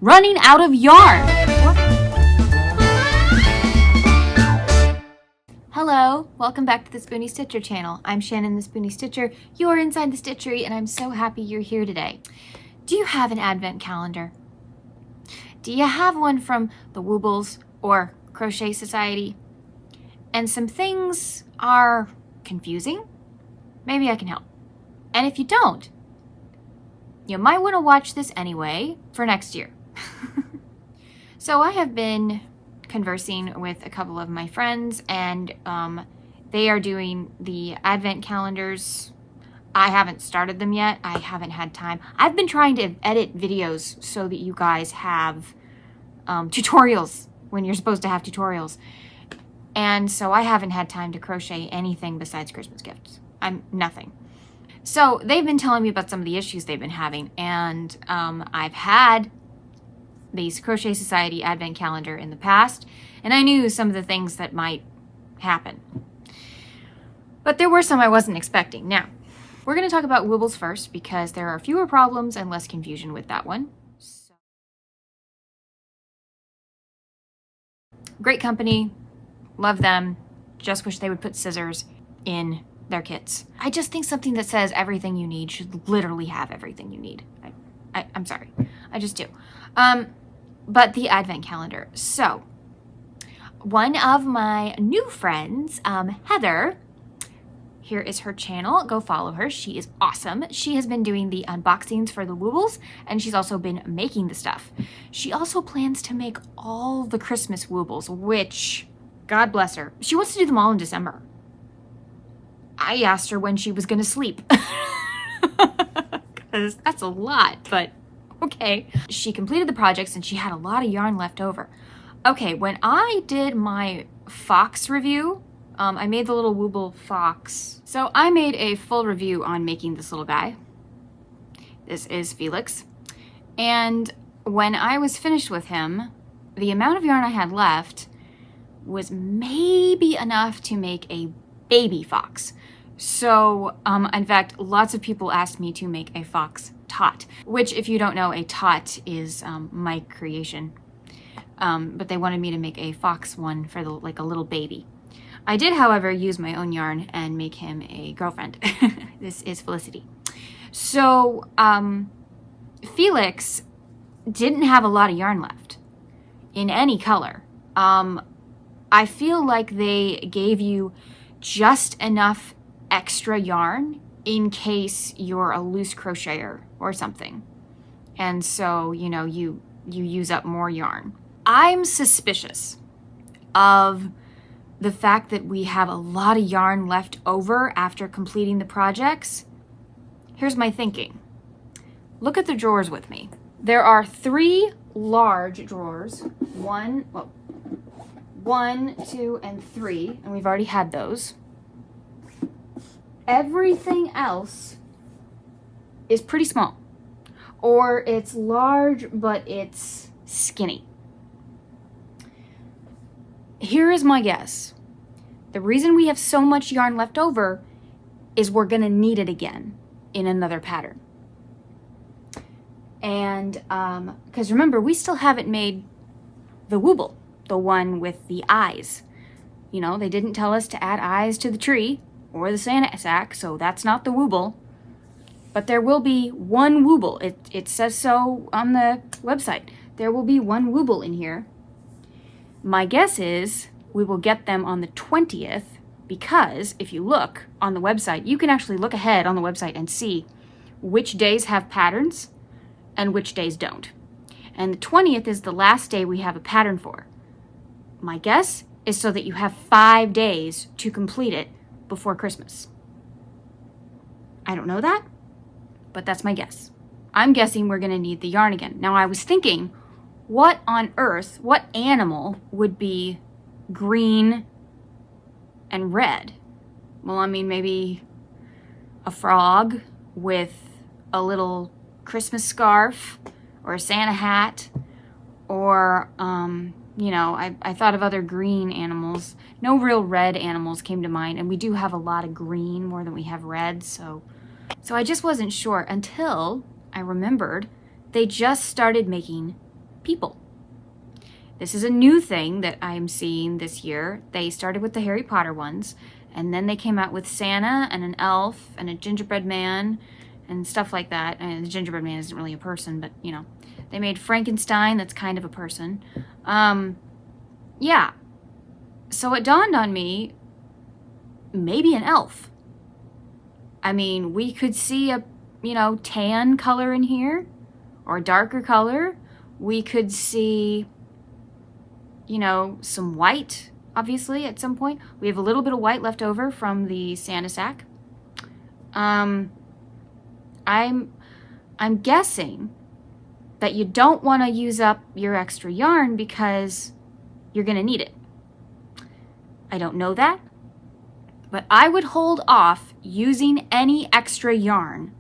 running out of yarn. Hello, welcome back to the Spoony Stitcher channel. I'm Shannon the Spoony Stitcher. You're inside the Stitchery and I'm so happy you're here today. Do you have an advent calendar? Do you have one from the Woobles or Crochet Society? And some things are confusing? Maybe I can help. And if you don't, you might want to watch this anyway for next year. So I have been conversing with a couple of my friends and they are doing the advent calendars. I haven't started them yet. I haven't had time. I've been trying to edit videos so that you guys have tutorials when you're supposed to have tutorials. And so I haven't had time to crochet anything besides Christmas gifts. Nothing. So they've been telling me about some of the issues they've been having, and I've had these Crochet Society advent calendar in the past, and I knew some of the things that might happen. But there were some I wasn't expecting. Now, we're going to talk about Woobles first because there are fewer problems and less confusion with that one. Great company, love them, just wish they would put scissors in their kits. I just think something that says everything you need should literally have everything you need. I'm sorry, I just do. But the advent calendar. So, one of my new friends, Heather, here is her channel. Go follow her. She is awesome. She has been doing the unboxings for the Woobles, and she's also been making the stuff. She also plans to make all the Christmas Woobles, which, God bless her, she wants to do them all in December. I asked her when she was going to sleep, because that's a lot, but okay. She completed the projects and she had a lot of yarn left over. Okay, when I did my fox review, I made the little Wooble fox. So I made a full review on making this little guy. This is Felix. And when I was finished with him, the amount of yarn I had left was maybe enough to make a baby fox. So, in fact, lots of people asked me to make a fox tot, which, if you don't know, a tot is my creation. But they wanted me to make a fox one for like a little baby. I did, however, use my own yarn and make him a girlfriend. This is Felicity. So, Felix didn't have a lot of yarn left in any color. I feel like they gave you just enough extra yarn in case you're a loose crocheter or something. And so, you know, you use up more yarn. I'm suspicious of the fact that we have a lot of yarn left over after completing the projects. Here's my thinking. Look at the drawers with me. There are 3 large drawers. 1, 2, and 3, and we've already had those. Everything else is pretty small, or it's large, but it's skinny. Here is my guess. The reason we have so much yarn left over is we're gonna need it again in another pattern. And, because remember, we still haven't made the Wooble, the one with the eyes. You know, they didn't tell us to add eyes to the tree or the Santa sack, so that's not the Wooble. But there will be one Wooble. It says so on the website. There will be one Wooble in here. My guess is we will get them on the 20th because if you look on the website, you can actually look ahead on the website and see which days have patterns and which days don't. And the 20th is the last day we have a pattern for. My guess is so that you have 5 days to complete it before Christmas. I don't know that, but that's my guess. I'm guessing we're gonna need the yarn again. Now I was thinking, what on earth, what animal would be green and red? Well, I mean, maybe a frog with a little Christmas scarf or a Santa hat, or you know, I thought of other green animals. No real red animals came to mind, and we do have a lot of green, more than we have red, so I just wasn't sure until I remembered they just started making people. This is a new thing that I'm seeing this year. They started with the Harry Potter ones, and then they came out with Santa and an elf and a gingerbread man and stuff like that. And the gingerbread man isn't really a person, but you know. They made Frankenstein, that's kind of a person. Yeah. So it dawned on me, maybe an elf. I mean, we could see a, tan color in here, or a darker color. We could see, some white, obviously, at some point. We have a little bit of white left over from the Santa sack. I'm guessing that you don't want to use up your extra yarn because you're going to need it. I don't know that, but I would hold off using any extra yarn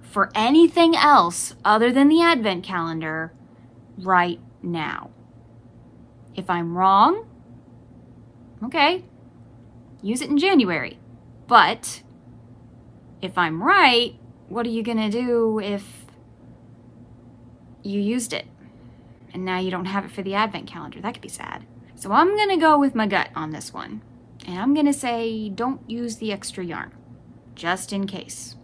for anything else other than the advent calendar right now. If I'm wrong, okay, use it in January. But if I'm right, what are you going to do if you used it and now you don't have it for the advent calendar? That could be sad. So I'm going to go with my gut on this one. And I'm going to say don't use the extra yarn, just in case.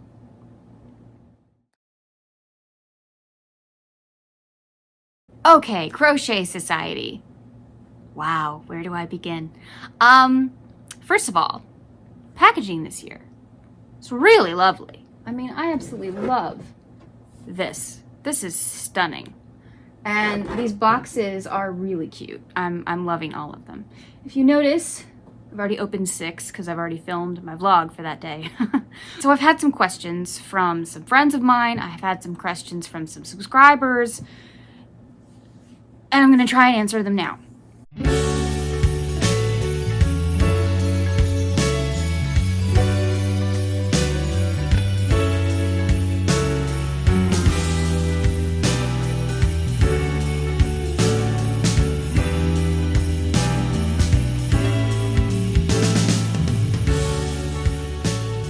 Okay, Crochet Society. Wow, where do I begin? First of all, packaging this year. It's really lovely. I mean, I absolutely love this. This is stunning. And these boxes are really cute. I'm loving all of them. If you notice, I've already opened 6 because I've already filmed my vlog for that day. So I've had some questions from some friends of mine. I've had some questions from some subscribers. And I'm going to try and answer them now.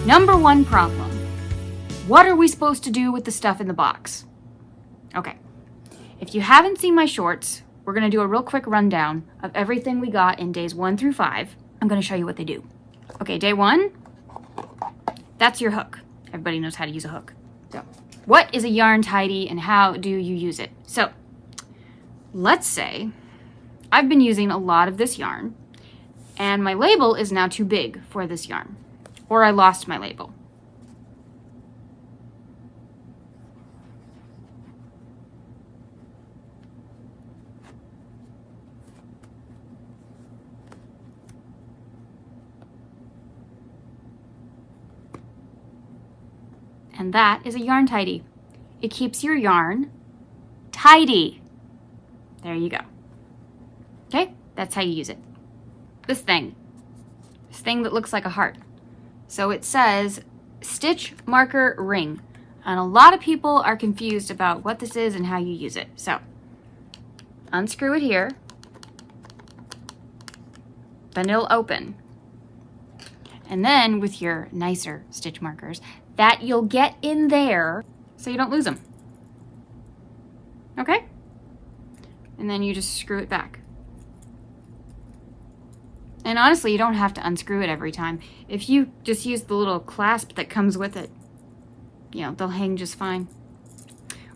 Number 1 problem. What are we supposed to do with the stuff in the box? Okay. If you haven't seen my shorts, we're going to do a real quick rundown of everything we got in days 1 through 5. I'm going to show you what they do. Okay, day 1, that's your hook. Everybody knows how to use a hook. So, what is a yarn tidy and how do you use it? So, let's say I've been using a lot of this yarn and my label is now too big for this yarn. Or I lost my label. And that is a yarn tidy. It keeps your yarn tidy. There you go. Okay, that's how you use it. This thing that looks like a heart. So it says stitch marker ring. And a lot of people are confused about what this is and how you use it. So unscrew it here. Then it'll open. And then with your nicer stitch markers, that you'll get in there so you don't lose them. Okay? And then you just screw it back. And honestly, you don't have to unscrew it every time. If you just use the little clasp that comes with it, they'll hang just fine.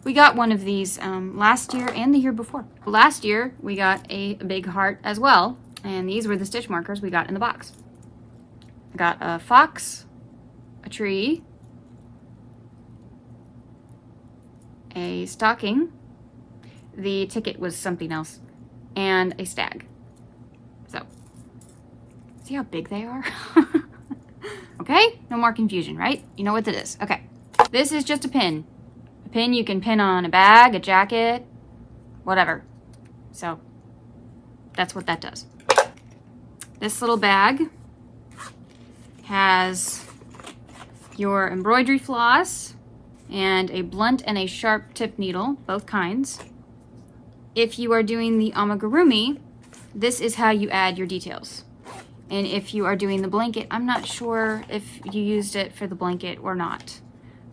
We got one of these last year and the year before. Last year, we got a big heart as well. And these were the stitch markers we got in the box. I got a fox, a tree, a stocking, the ticket was something else, and a stag. So, see how big they are? Okay, no more confusion, right? You know what it is. Okay, this is just a pin. A pin you can pin on a bag, a jacket, whatever. So, that's what that does. This little bag has your embroidery floss and a blunt and a sharp tip needle, both kinds. If you are doing the amigurumi, this is how you add your details. And if you are doing the blanket, I'm not sure if you used it for the blanket or not.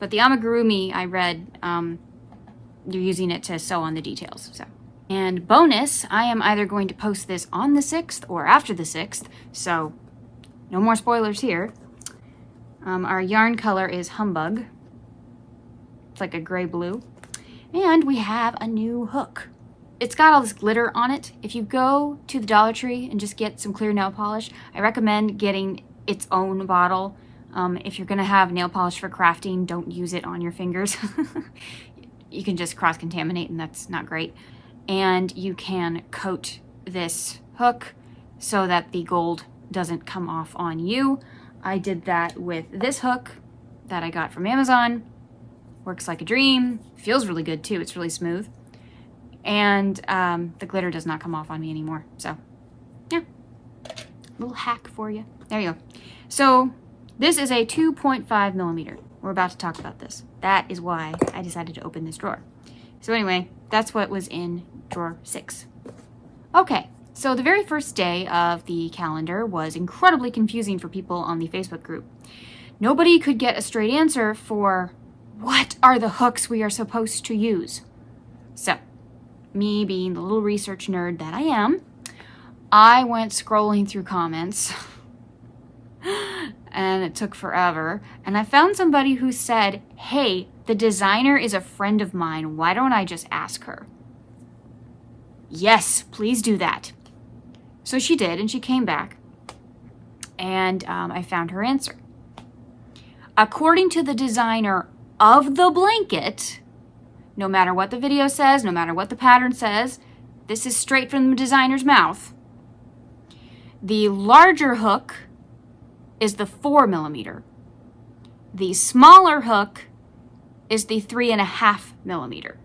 But the amigurumi, I read, you're using it to sew on the details. So And bonus, I am either going to post this on the 6th or after the 6th, so no more spoilers here. Our yarn color is Humbug. It's like a gray-blue. And we have a new hook. It's got all this glitter on it. If you go to the Dollar Tree and just get some clear nail polish, I recommend getting its own bottle. If you're going to have nail polish for crafting, don't use it on your fingers. You can just cross-contaminate, and that's not great. And you can coat this hook so that the gold doesn't come off on you. I did that with this hook that I got from Amazon. Works like a dream. Feels really good too. It's really smooth. And the glitter does not come off on me anymore. So, yeah. Little hack for you. There you go. So, this is a 2.5 millimeter. We're about to talk about this. That is why I decided to open this drawer. So anyway, that's what was in drawer 6. Okay, so the very first day of the calendar was incredibly confusing for people on the Facebook group. Nobody could get a straight answer for what are the hooks we are supposed to use. So, me being the little research nerd that I am, I went scrolling through comments and it took forever. And I found somebody who said, hey, the designer is a friend of mine. Why don't I just ask her? Yes, please do that. So she did, and she came back. And I found her answer. According to the designer of the blanket, no matter what the video says, no matter what the pattern says, this is straight from the designer's mouth. The larger hook is the 4 millimeter. The smaller hook is the 3.5 millimeter.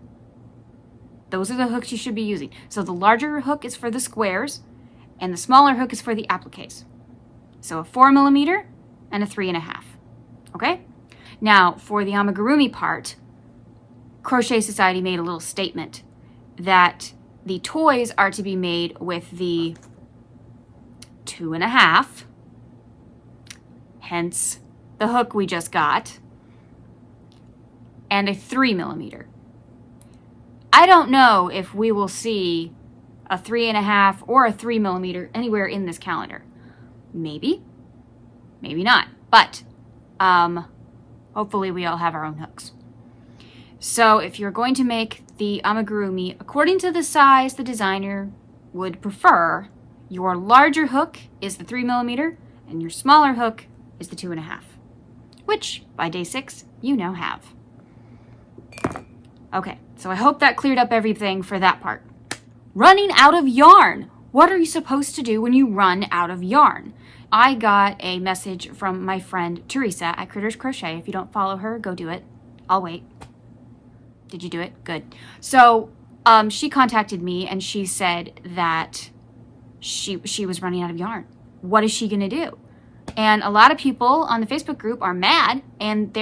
Those are the hooks you should be using. So the larger hook is for the squares, and the smaller hook is for the appliques. So a 4 millimeter and a 3.5. Okay? Now, for the amigurumi part, Crochet Society made a little statement that the toys are to be made with the 2.5, hence the hook we just got, and a 3 millimeter. I don't know if we will see a 3.5 or a 3 millimeter anywhere in this calendar. Maybe, maybe not, but hopefully we all have our own hooks. So if you're going to make the amigurumi according to the size the designer would prefer, your larger hook is the 3 millimeter and your smaller hook is the 2.5, which by day 6 you now have. Okay, so I hope that cleared up everything for that part. Running out of yarn. What are you supposed to do when you run out of yarn? I got a message from my friend Teresa at Critters Crochet. If you don't follow her, go do it. I'll wait. Did you do it? Good. So she contacted me and she said that she was running out of yarn. What is she going to do? And a lot of people on the Facebook group are mad, and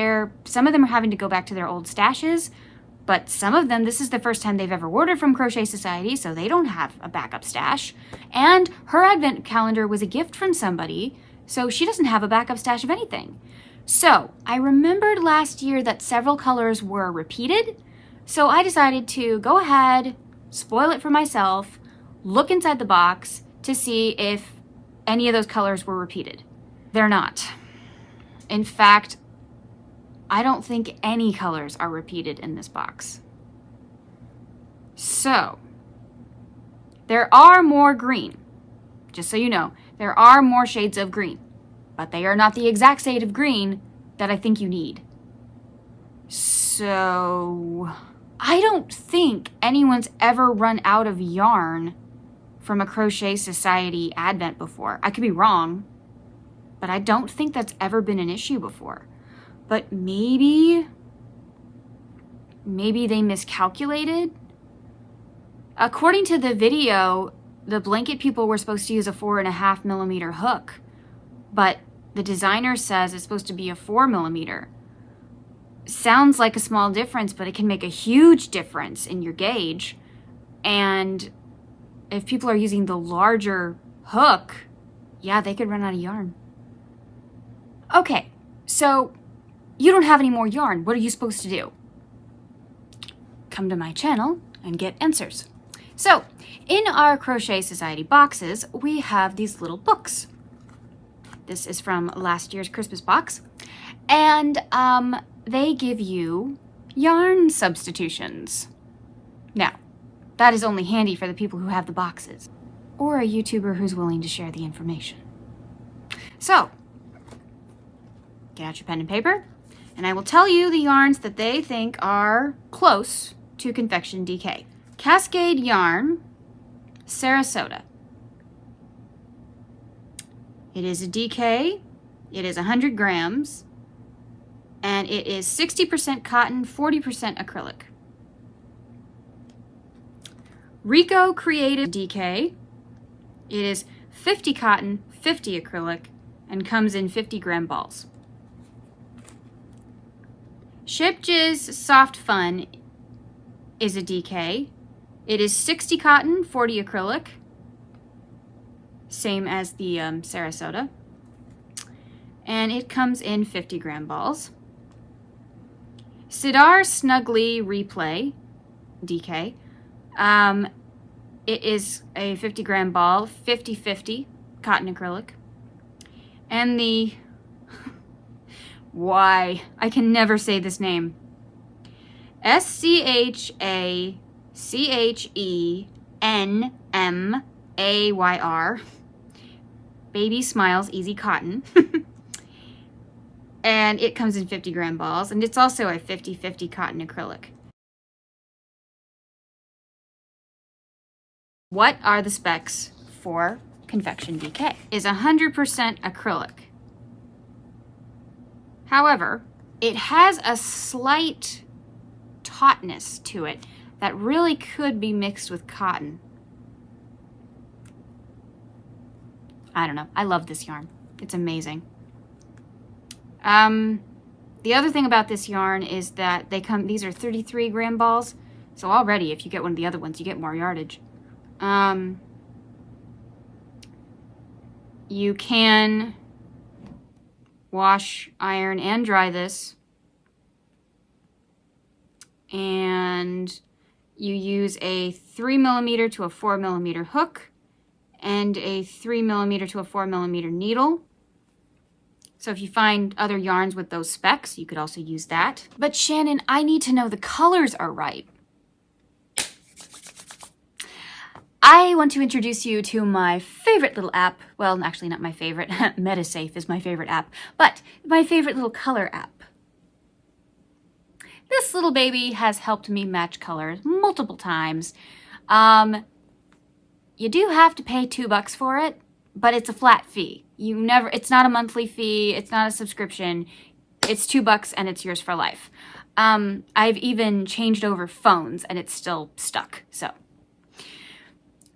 some of them are having to go back to their old stashes, but some of them, this is the first time they've ever ordered from Crochet Society, so they don't have a backup stash. And her advent calendar was a gift from somebody, so she doesn't have a backup stash of anything. So I remembered last year that several colors were repeated, so I decided to go ahead, spoil it for myself, look inside the box to see if any of those colors were repeated. They're not. In fact, I don't think any colors are repeated in this box. So, there are more green. Just so you know, there are more shades of green, but they are not the exact shade of green that I think you need. So, I don't think anyone's ever run out of yarn from a Crochet Society advent before. I could be wrong, but I don't think that's ever been an issue before. But maybe they miscalculated. According to the video, the blanket people were supposed to use a 4.5 millimeter hook, but the designer says it's supposed to be a 4 millimeter. Sounds like a small difference, but it can make a huge difference in your gauge. And if people are using the larger hook, yeah, they could run out of yarn. Okay, so you don't have any more yarn. What are you supposed to do? Come to my channel and get answers. So in our Crochet Society boxes, we have these little books. This is from last year's Christmas box. And they give you yarn substitutions. Now, that is only handy for the people who have the boxes, or a YouTuber who's willing to share the information. So, get out your pen and paper, and I will tell you the yarns that they think are close to Confection DK. Cascade yarn, Sarasota. It is a DK, it is 100 grams, and it is 60% cotton, 40% acrylic. Rico created DK. It is 50 cotton, 50 acrylic, and comes in 50-gram balls. Scheepjes Softfun is a DK. It is 60 cotton, 40 acrylic, same as the Sarasota, and it comes in 50-gram balls. Sirdar Snuggly Replay DK. It is a 50-gram ball, 50-50 cotton acrylic. And the why I can never say this name. Schachenmayr. Baby Smiles Easy Cotton. And it comes in 50-gram balls, and it's also a 50-50 cotton acrylic. What are the specs for Confection DK? Is 100% acrylic. However, it has a slight tautness to it that really could be mixed with cotton. I don't know. I love this yarn. It's amazing. The other thing about this yarn is that these are 33-gram balls, so already if you get one of the other ones, you get more yardage. You can wash, iron, and dry this, and you use a 3mm to a 4mm hook and a 3mm to a 4mm needle. So if you find other yarns with those specs, you could also use that. But Shannon, I need to know the colors are right. I want to introduce you to my favorite little app. Well, actually not my favorite. MetaSafe is my favorite app, but my favorite little color app. This little baby has helped me match colors multiple times. You do have to pay $2 for it, but it's a flat fee. It's not a monthly fee, it's not a subscription. It's $2 and it's yours for life. I've even changed over phones and it's still stuck, so.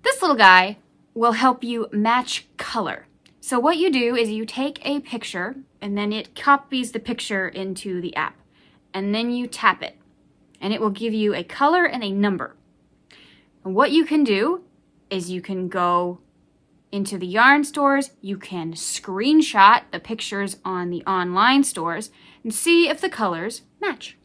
This little guy will help you match color. So what you do is you take a picture and then it copies the picture into the app. And then you tap it and it will give you a color and a number. And what you can do is you can go into the yarn stores, you can screenshot the pictures on the online stores and see if the colors match.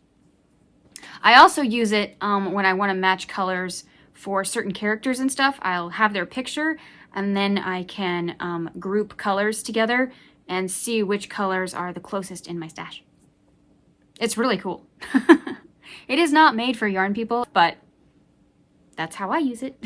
I also use it when I want to match colors for certain characters and stuff. I'll have their picture and then I can group colors together and see which colors are the closest in my stash. It's really cool. It is not made for yarn people, but that's how I use it.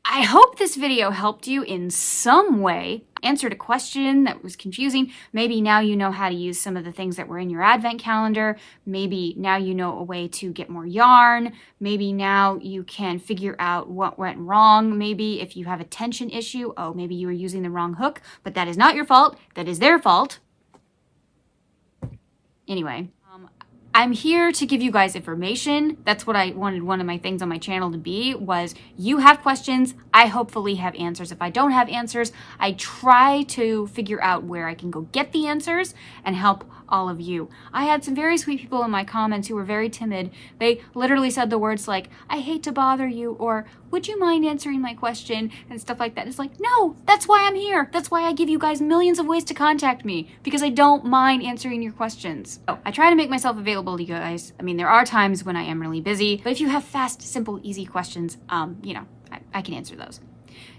I hope this video helped you in some way, answered a question that was confusing. Maybe now you know how to use some of the things that were in your advent calendar. Maybe now you know a way to get more yarn. Maybe now you can figure out what went wrong. Maybe if you have a tension issue, oh, maybe you were using the wrong hook, but that is not your fault. That is their fault. Anyway. I'm here to give you guys information. That's what I wanted one of my things on my channel to be, was you have questions, I hopefully have answers. If I don't have answers, I try to figure out where I can go get the answers and help all of you. I had some very sweet people in my comments who were very timid. They literally said the words like, I hate to bother you, or would you mind answering my question, and stuff like that. It's like, no, that's why I'm here. That's why I give you guys millions of ways to contact me, because I don't mind answering your questions. So I try to make myself available to you guys. I mean, there are times when I am really busy, but if you have fast, simple, easy questions, you know, I can answer those.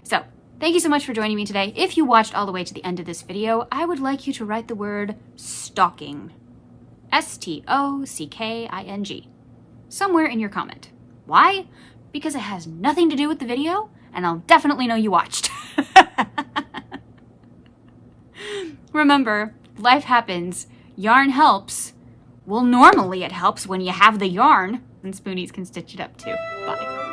So thank you so much for joining me today. If you watched all the way to the end of this video, I would like you to write the word stocking, S-T-O-C-K-I-N-G, somewhere in your comment. Why? Because it has nothing to do with the video, and I'll definitely know you watched. Remember, life happens, yarn helps. Well, normally it helps when you have the yarn, and spoonies can stitch it up too. Bye.